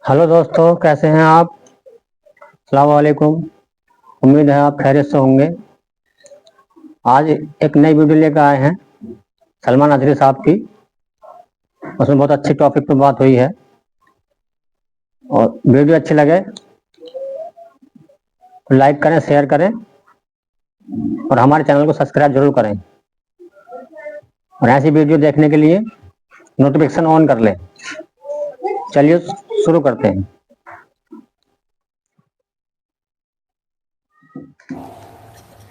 Hello दोस्तों, कैसे हैं आप। अस्सलाम वालेकुम। उम्मीद है आप खैरियत से होंगे। आज एक नई वीडियो लेकर आए हैं सलमान अजरी साहब की। उसमें बहुत अच्छी टॉपिक पर बात हुई है और वीडियो अच्छी लगे तो लाइक करें, शेयर करें और हमारे चैनल को सब्सक्राइब जरूर करें। और ऐसी वीडियो देखने के लिए नोटिफिकेशन ऑन कर लें। चलिए शुरू करते हैं।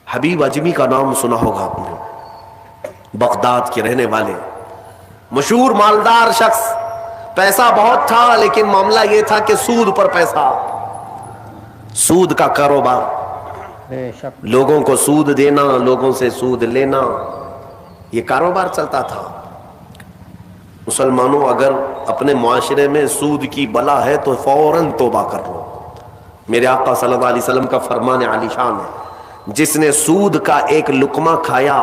हबीब अजमी का नाम सुना होगा आपने, बगदाद के रहने वाले मशहूर मालदार शख्स। पैसा बहुत था लेकिन मामला यह था कि सूद पर पैसा, सूद का कारोबार, बेशक लोगों को सूद देना, लोगों से सूद लेना, यह कारोबार चलता था। मुसलमानों, अगर अपने मुआशरे में सूद की बला है तो फौरन तौबा कर लो। मेरे आका सल्लल्लाहु अलैहि वसल्लम का फरमान आलीशान है, जिसने सूद का एक लुकमा खाया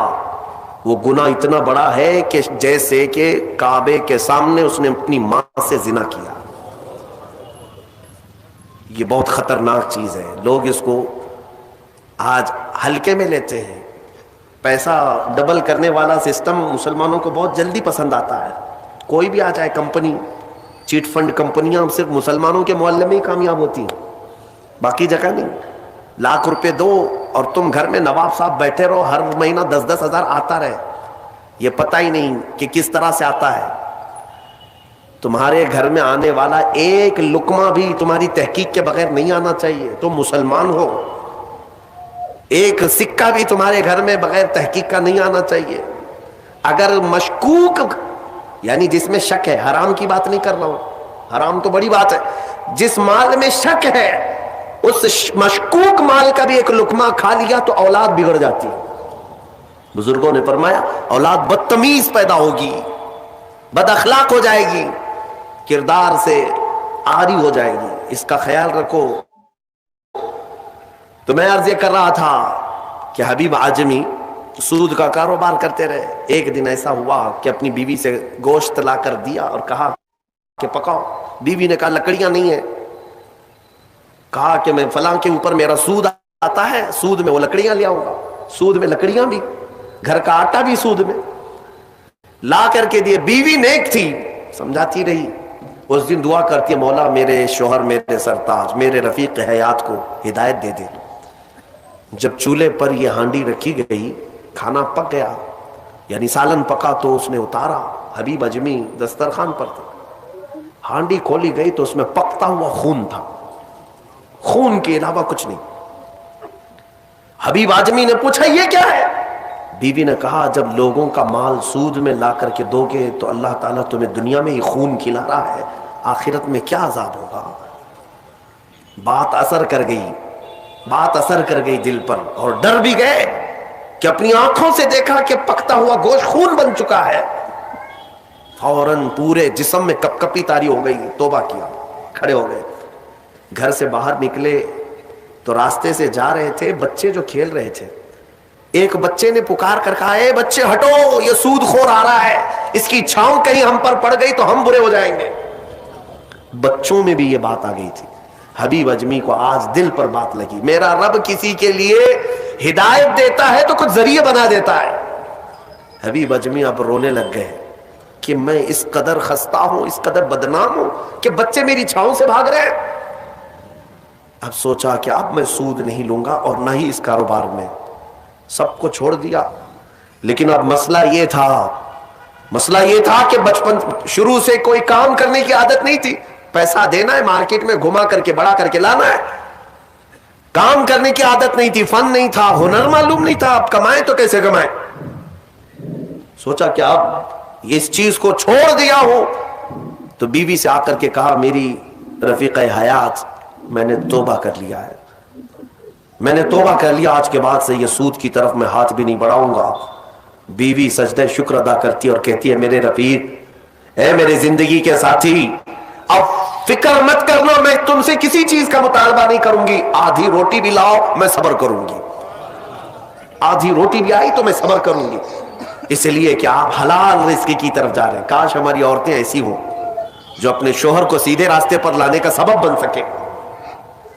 वो गुनाह इतना बड़ा है कि जैसे कि काबे के सामने उसने अपनी मां से जिना किया। ये बहुत खतरनाक चीज है। लोग इसको आज हल्के में लेते हैं। पैसा डबल करने वाला सिस्टम मुसलमानों को बहुत जल्दी पसंद आता है। कोई भी आ जाए कंपनी, चीट फंड कंपनियां सिर्फ मुसलमानों के मोहल्ले में ही कामयाब होती हैं, बाकी जगह नहीं। लाख रुपए दो और तुम घर में नवाब साहब बैठे रहो, हर महीना 10-10 हजार आता रहे, ये पता ही नहीं कि किस तरह से आता है। तुम्हारे घर में आने वाला एक लुकमा भी तुम्हारी तहकीक के बगैर नहीं आना चाहिए। तुम मुसलमान हो, एक सिक्का भी तुम्हारे घर में बगैर तहकीक का नहीं आना चाहिए। अगर मशकूक, यानी जिसमें शक है, हराम की बात नहीं कर रहा हूं, हराम तो बड़ी बात है, जिस माल में शक है उस मशकूक माल का भी एक लुकमा खा लिया तो औलाद बिगड़ जाती है। बुजुर्गों ने फरमाया औलाद बदतमीज पैदा होगी, बद अखलाक हो जाएगी, किरदार से आरी हो जाएगी। इसका ख्याल रखो। तो मैं अर्ज ये कर रहा था कि हबीब आजमी सूद का कारोबार करते रहे। एक दिन ऐसा हुआ कि अपनी बीवी से गोश्त ला कर दिया और कहा कि पकाओ। बीवी ने कहा लकड़ियां नहीं है। कहा कि मैं फलां के ऊपर मेरा सूद आता है, सूद में वो लकड़ियां ले आऊंगा। सूद में लकड़ियां भी, घर का आटा भी सूद में ला करके दिए। बीवी नेक थी, समझाती रही। उस दिन दुआ करती है, मौला मेरे शोहर, मेरे सरताज, मेरे रफीक हयात को हिदायत दे दे। जब चूल्हे पर यह हांडी रखी गई, खाना पक गया, यानी सालन पका, तो उसने उतारा। हबीब अजमी दस्तरखान पर थे। हांडी खोली गई तो उसमें पकता हुआ खून था, खून के अलावा कुछ नहीं। हबीब आजमी ने पूछा ये क्या है। बीवी ने कहा जब लोगों का माल सूद में ला करके दोगे तो अल्लाह ताला तुम्हें दुनिया में ही खून खिला रहा है, आखिरत में क्या अजाब होगा। बात असर कर गई, बात असर कर गई दिल पर, और डर भी गए कि अपनी आंखों से देखा कि पकता हुआ गोश्त खून बन चुका है। फौरन पूरे जिस्म में कपकपी तारी हो गई। तौबा किया, खड़े हो गए। घर से बाहर निकले तो रास्ते से जा रहे थे बच्चे जो खेल रहे थे। एक बच्चे ने पुकार कर कहा, ए बच्चे हटो, ये सूदखोर आ रहा है, इसकी छांव कहीं हम पर पड़ गई तो हम बुरे हो जाएंगे। बच्चों में भी ये बात आ गई थी। हबीब अजमी को आज दिल पर बात लगी, मेरा रब किसी के लिए हिदायत देता है तो कुछ जरिए बना देता है। हबीब अजमी अब रोने लग गए कि मैं इस कदर खस्ता हूं, इस कदर बदनाम हूं कि बच्चे मेरी छांव से भाग रहे हैं। अब सोचा कि अब मैं सूद नहीं लूंगा और ना ही इस कारोबार में, सबको छोड़ दिया। लेकिन अब मसला ये था कि बचपन शुरू से कोई काम करने की आदत नहीं थी। पैसा देना है, मार्केट में घुमा करके बड़ा करके लाना है। काम करने की आदत नहीं थी, फन नहीं था, हुनर मालूम नहीं था। अब कमाए तो कैसे कमाए। सोचा कि अब इस चीज को छोड़ दिया हूं। तो बीवी से आकर के कहा, मेरी रफीक हयात, मैंने तौबा कर लिया है, मैंने तौबा कर लिया, आज के बाद से ये सूद की तरफ मैं हाथ भी नहीं बढ़ाऊंगा। बीवी सजदे शुक्र अदा करती और कहती है, मेरे रफीक, है मेरे जिंदगी के साथी, अब फिक्र मत करना, मैं तुमसे किसी चीज का मुतालबा नहीं करूंगी। आधी रोटी भी लाओ मैं सब्र करूंगी, आधी रोटी भी आई तो मैं सब्र करूंगी, इसलिए कि आप हलाल रिज़्क़ की तरफ जा रहे हैं। काश हमारी औरतें ऐसी हों, जो अपने शोहर को सीधे रास्ते पर लाने का सबब बन सके।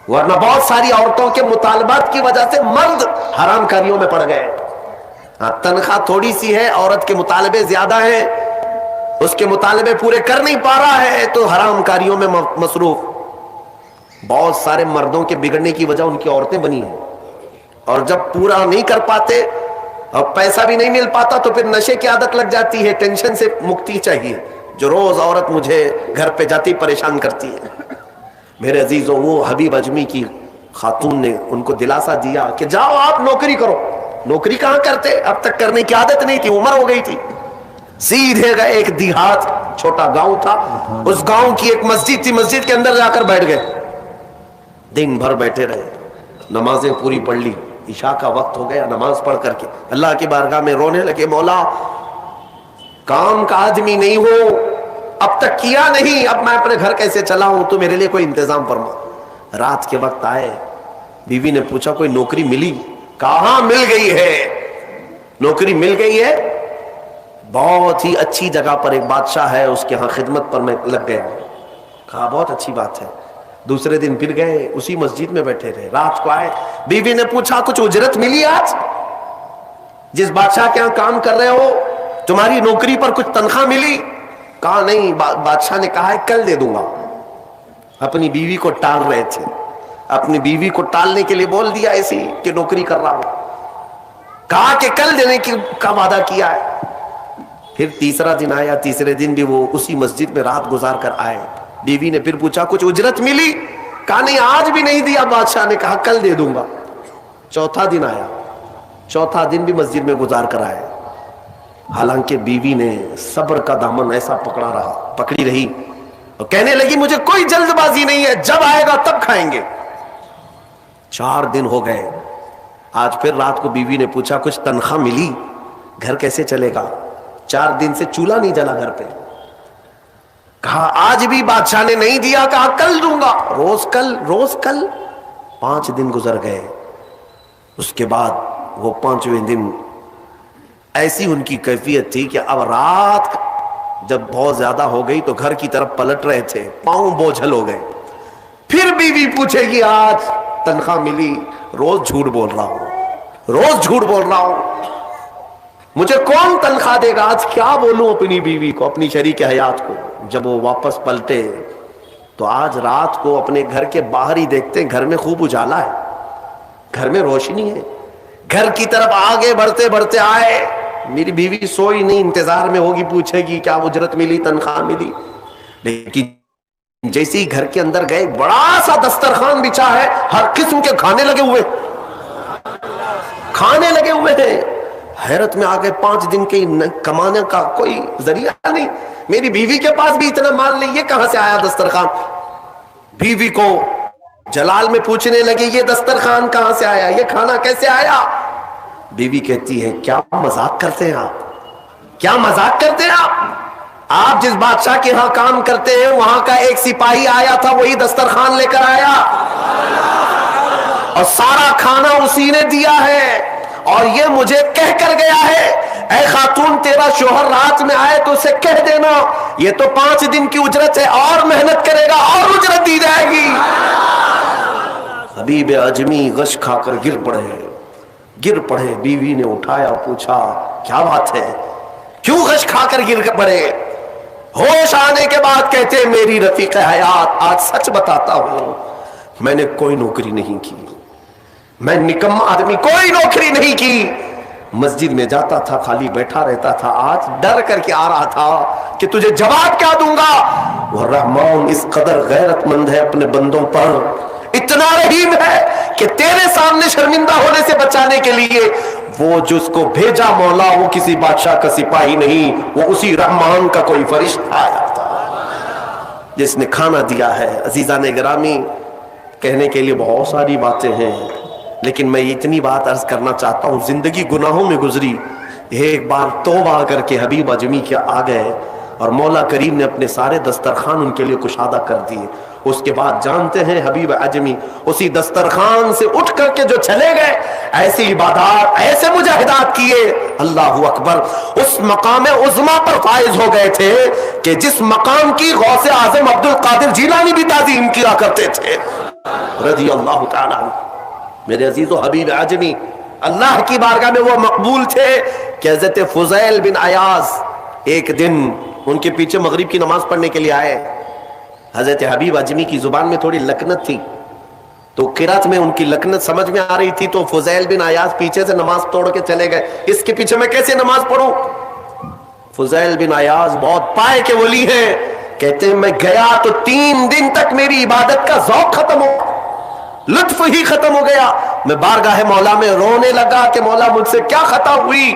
वरना बहुत सारी औरतों के मुतालबात की वजह से मर्द हराम कारियों में पड़ गए। हाँ, तनख्वाह थोड़ी सी है, औरत के मुतालबे ज्यादा है, उसके मुतालबे पूरे कर नहीं पा रहा है तो हराम कारियों में मसरूफ। बहुत सारे मर्दों के बिगड़ने की वजह उनकी औरतें बनी हैं, और जब पूरा नहीं कर पाते और पैसा भी नहीं मिल पाता तो फिर नशे की आदत लग जाती है। टेंशन से मुक्ति चाहिए, जो रोज औरत मुझे घर पे जाती परेशान करती है। मेरे अजीजों, वो हबीब अजमी की खातून ने उनको दिलासा दिया कि जाओ आप नौकरी करो। नौकरी कहां करते, अब तक करने की आदत नहीं थी, उम्र हो गई थी। सीधे गए, एक देहात छोटा गांव था, उस गांव की एक मस्जिद थी, मस्जिद के अंदर जाकर बैठ गए। दिन भर बैठे रहे, नमाजें पूरी पढ़ ली। इशा का वक्त हो गया, नमाज पढ़ करके अल्लाह की बारगाह में रोने लगे, मौला काम का आदमी नहीं हो, अब तक किया नहीं, अब मैं अपने घर कैसे चलाऊं, तो मेरे लिए कोई इंतजाम फरमा। रात के वक्त आए, बीवी ने पूछा कोई नौकरी मिली? कहां मिल गई है, नौकरी मिल गई है, बहुत ही अच्छी जगह पर एक बादशाह है, उसके यहां खिदमत पर मैं लग गया। कहा बहुत अच्छी बात है। दूसरे दिन फिर गए, उसी मस्जिद में बैठे रहे। रात को आए, बीवी ने पूछा कुछ उजरत मिली आज? जिस बादशाह के यहां काम कर रहे हो तुम्हारी नौकरी पर कुछ तनख्वाह मिली? कहा नहीं, बादशाह ने कहा है कल दे दूंगा। अपनी बीवी को टाल रहे थे, अपनी बीवी को टालने के लिए बोल दिया ऐसी कि नौकरी कर रहा हूं। कहा कि कल देने का वादा किया है। फिर तीसरा दिन आया, तीसरे दिन भी वो उसी मस्जिद में रात गुजार कर आए। बीवी ने फिर पूछा कुछ उजरत मिली? कहा नहीं, आज भी नहीं दिया। बादशाह ने कहा कल दे दूंगा। चौथा दिन आया, चौथा दिन भी मस्जिद में गुजार कर आए। हालांकि बीवी ने सब्र का दामन ऐसा पकड़ी रही और कहने लगी मुझे कोई जल्दबाजी नहीं है, जब आएगा तब खाएंगे। 4 दिन हो गए, आज फिर रात को बीवी ने पूछा कुछ तनख्वाह मिली, घर कैसे चलेगा? 4 दिन से चूल्हा नहीं जला घर पे। कहा आज भी बादशाह ने नहीं दिया, कहा कल दूंगा, रोज कल। 5 दिन गुजर गए। उसके बाद वो 5वें दिन ऐसी उनकी कैफियत थी कि अब रात जब बहुत ज्यादा हो गई तो घर की तरफ पलट रहे थे, पांव बोझल हो गए। फिर बीवी पूछेगी आज तनख्वाह मिली? रोज झूठ बोल रहा हूं, मुझे कौन तनख्वाह देगा? आज क्या बोलूं अपनी बीवी को, अपनी शरीक हयात को। जब वो वापस पलटे तो आज रात को अपने घर के बाहर ही देखते हैं, घर में खूब उजाला है, घर में रोशनी है। घर की तरफ आगे बढ़ते बढ़ते आए, मेरी बीवी सोई नहीं, इंतजार में होगी, पूछेगी क्या उजरत मिली, तनख्वाह मिली। लेकिन जैसे ही घर के अंदर गए, बड़ा सा दस्तरखान बिछा है, हर किस्म के खाने लगे हुए हैं। हैरत में आ गए, 5 दिन के कमाने का कोई जरिया नहीं, मेरी बीवी के पास भी इतना माल नहीं, ये कहां से आया दस्तरखान? बीवी को जलाल में पूछने लगे ये दस्तरखान कहां से आया, ये खाना कैसे आया? बीवी कहती है क्या मजाक करते हैं आप जिस बादशाह के यहां काम करते हैं वहां का एक सिपाही आया था, वही दस्तरखान लेकर आया और सारा खाना उसी ने दिया है, और ये मुझे कह कर गया है ऐ खातून तेरा शोहर रात में आए तो उसे कह देना ये तो 5 दिन की उजरत है, और मेहनत करेगा और उजरत दी जाएगी। हबीब अजमी गश खाकर गिर पड़े। बीवी ने उठाया, पूछा क्या बात है, क्यों गश खाकर गिर पड़े? होश आने के बाद कहते मेरी रफीक हयात, आज सच बताता हूं, मैंने कोई नौकरी नहीं की, मैं निकम्मा आदमी, कोई नौकरी नहीं की। मस्जिद में जाता था, खाली बैठा रहता था, आज डर करके आ रहा था कि तुझे जवाब क्या दूंगा। वह रहमान इस कदर गैरतमंद है अपने बंदों पर, इतना रहीम है कि तेरे सामने शर्मिंदा होने से बचाने के लिए वो जिसको भेजा मौला वो किसी बादशाह का सिपाही नहीं, वो उसी रहमान का कोई फरिश्ता आया था जिसने खाना दिया है। अजीजा ने गिरामी, कहने के लिए बहुत सारी बातें हैं, लेकिन मैं इतनी बात अर्ज करना चाहता हूं, जिंदगी गुनाहों में गुजरी, एक बार तौबा करके हबीब अजमी के आ गए और मौला करीम ने अपने सारे दस्तरखान उनके लिए कुशादा कर दिए। उसके बाद जानते हैं हबीब अजमी उसी दस्तरखान से उठ करके जो चले गए, ऐसी इबादत, ऐसे मुजाहिदात किए, اللہ اکبر، اس مقام عظما پر فائز ہو گئے تھے کہ جس مقام کی غوث اعظم عبد القادر جیلانی بھی تعظیم کیا کرتے تھے رضی اللہ تعالیٰ عنہ۔ میرے عزیز و حبیب عجمی، اللہ کی بارگاہ میں وہ مقبول تھے کہ حضرت فضیل بن عیاض ایک دن ان کے پیچھے مغرب کی نماز پڑھنے کے لیے آئے۔ حضرت حبیب عجمی کی زبان میں تھوڑی لکنت تھی، تو قرات میں ان کی لکنت سمجھ میں آ رہی تھی، تو فضیل بن عیاض پیچھے سے نماز توڑ کے چلے گئے، اس کے پیچھے میں کیسے نماز پڑھوں؟ فضیل بن عیاض بہت پائے کے ولی ہیں، کہتے ہیں میں گیا تو 3 دن تک میری عبادت کا ذوق ختم ہو، لطف ہی ختم ہو گیا۔ میں بارگاہ مولا میں رونے لگا کہ مولا مجھ سے کیا خطا ہوئی۔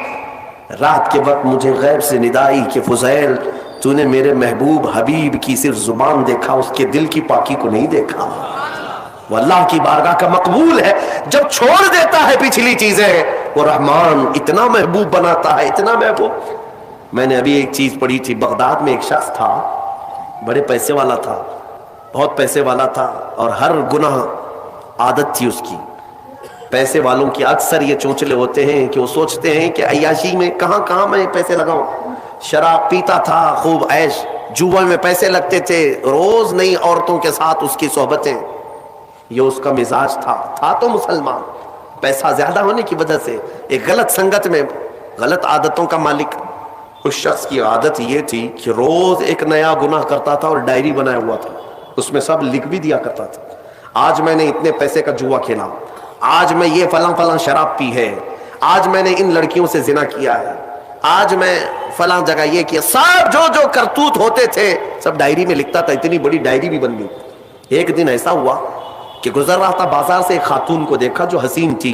رات کے وقت مجھے غیب سے ندائی کہ فضیل تو نے میرے محبوب حبیب کی صرف زبان دیکھا، اس کے دل کی پاکی کو نہیں دیکھا۔ وہ اللہ کی بارگاہ کا مقبول ہے، جب چھوڑ دیتا ہے پچھلی چیزیں وہ رحمان اتنا محبوب بناتا ہے، اتنا محبوب۔ میں نے ابھی ایک چیز پڑھی تھی، بغداد میں ایک شخص تھا، بڑے پیسے والا تھا، بہت پیسے والا تھا، اور ہر گناہ عادت تھی اس کی۔ پیسے والوں کی اکثر یہ چونچلے ہوتے ہیں کہ وہ سوچتے ہیں کہ عیاشی میں کہاں کہاں میں پیسے لگاؤں۔ شراب پیتا تھا، خوب عیش، جوا میں پیسے لگتے تھے، روز نئی عورتوں کے ساتھ اس کی صحبتیں، یہ اس کا مزاج تھا تو مسلمان، پیسہ زیادہ ہونے کی وجہ سے ایک غلط سنگت میں غلط عادتوں کا مالک۔ اس شخص کی عادت یہ تھی کہ روز ایک نیا گناہ کرتا تھا اور ڈائری بنایا ہوا تھا، اس میں سب لکھ بھی دیا کرتا تھا، آج میں نے اتنے پیسے کا جوا کھیلا، آج میں یہ فلاں فلاں شراب پی ہے، آج میں نے ان لڑکیوں سے زنا کیا ہے، آج میں فلاں جگہ یہ کیا، سب جو کرتوت ہوتے تھے سب ڈائری میں لکھتا تھا، اتنی بڑی ڈائری بھی بن گئی۔ ایک دن ایسا ہوا کہ گزر رہا تھا بازار سے، ایک خاتون کو دیکھا جو حسین تھی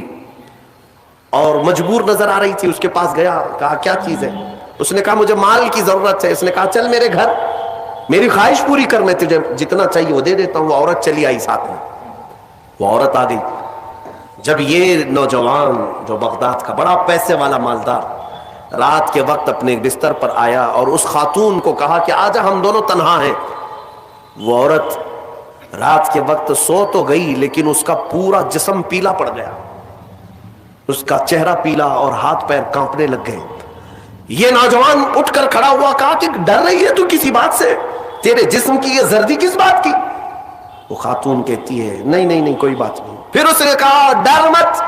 اور مجبور نظر آ رہی تھی، اس کے پاس گیا، کہا کیا چیز ہے؟ اس نے کہا مجھے مال کی ضرورت ہے۔ اس نے کہا چل میرے گھر، میری خواہش پوری کر، میں تجھے جتنا چاہیے وہ دے دیتا ہوں۔ وہ عورت چلی آئی ساتھ میں، وہ عورت آ گئی۔ جب یہ نوجوان جو بغداد کا بڑا پیسے والا مالدار رات کے وقت اپنے بستر پر آیا اور اس خاتون کو کہا کہ آجا ہم دونوں تنہا ہیں، وہ عورت رات کے وقت سو تو گئی لیکن اس کا پورا جسم پیلا پڑ گیا، اس کا چہرہ پیلا اور ہاتھ پیر کانپنے لگ گئے۔ یہ نوجوان اٹھ کر کھڑا ہوا، کہا کہ ڈر رہی ہے تو کسی بات سے؟ تیرے جسم کی یہ زردی کس بات کی؟ وہ خاتون کہتی ہے نہیں کوئی بات نہیں۔ پھر اس نے کہا ڈر مت،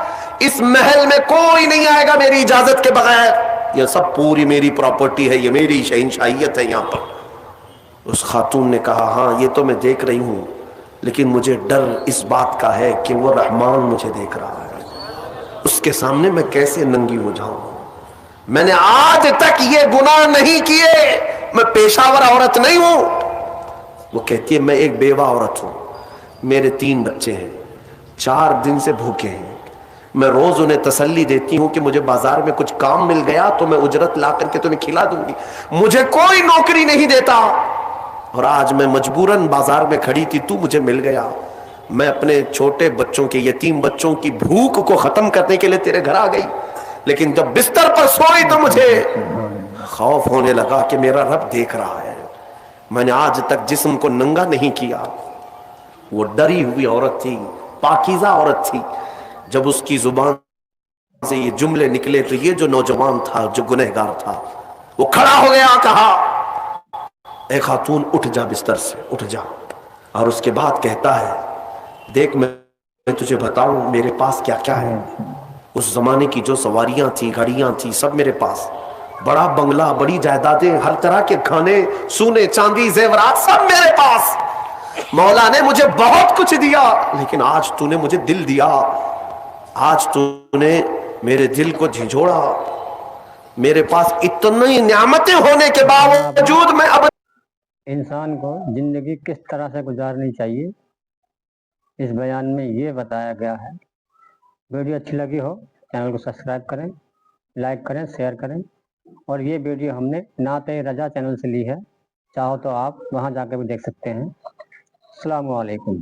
اس محل میں کوئی نہیں آئے گا میری اجازت کے بغیر، یہ سب پوری میری پراپرٹی ہے، یہ میری شہنشاہیت ہے یہاں پر۔ اس خاتون نے کہا ہاں یہ تو میں دیکھ رہی ہوں، لیکن مجھے ڈر اس بات کا ہے کہ وہ رحمان مجھے دیکھ رہا ہے، اس کے سامنے میں کیسے ننگی ہو جاؤں؟ میں نے آج تک یہ گناہ نہیں کیے، میں پیشہ ور عورت نہیں ہوں۔ وہ کہتی ہے میں ایک بیوہ عورت ہوں، میرے 3 بچے ہیں، 4 دن سے بھوکے ہیں، میں روز انہیں تسلی دیتی ہوں کہ مجھے بازار میں کچھ کام مل گیا تو میں اجرت لا کر کے تمہیں کھلا دوں گی، مجھے کوئی نوکری نہیں دیتا، اور آج میں مجبوراً بازار میں کھڑی تھی تو مجھے مل گیا، میں اپنے چھوٹے بچوں کے، یتیم بچوں کی بھوک کو ختم کرنے کے لیے تیرے گھر آ گئی، لیکن جب بستر پر سوئی تو مجھے خوف ہونے لگا کہ میرا رب دیکھ رہا ہے، میں نے آج تک جسم کو ننگا نہیں کیا۔ وہ ڈری ہوئی عورت تھی، پاکیزہ عورت تھی، جب اس کی زبان سے یہ جملے نکلے تو یہ جو نوجوان تھا جو گنہگار تھا وہ کھڑا ہو گیا، کہا اے خاتون اٹھ جا، بستر سے اٹھ جا، اور اس کے بعد کہتا ہے دیکھ میں تجھے بتاؤں میرے پاس کیا کیا ہے۔ اس زمانے کی جو سواریاں تھیں، گھڑیاں تھیں، سب میرے پاس، بڑا بنگلہ، بڑی جائیدادیں، ہر طرح کے کھانے، سونے چاندی زیورات سب میرے پاس، مولا نے مجھے بہت کچھ دیا، لیکن آج تو نے مجھے دل دیا، آج تو نے میرے دل کو جھنجھوڑا، میرے پاس اتنی نعمتیں ہونے کے باوجود میں اب انسان کو زندگی کس طرح سے گزارنی چاہیے اس بیان میں یہ بتایا گیا ہے۔ ویڈیو اچھی لگی ہو چینل کو سبسکرائب کریں، لائک کریں، شیئر کریں، اور یہ ویڈیو ہم نے نعت رجا چینل سے لی ہے، چاہو تو آپ وہاں جا کے بھی دیکھ سکتے ہیں۔ السلام علیکم۔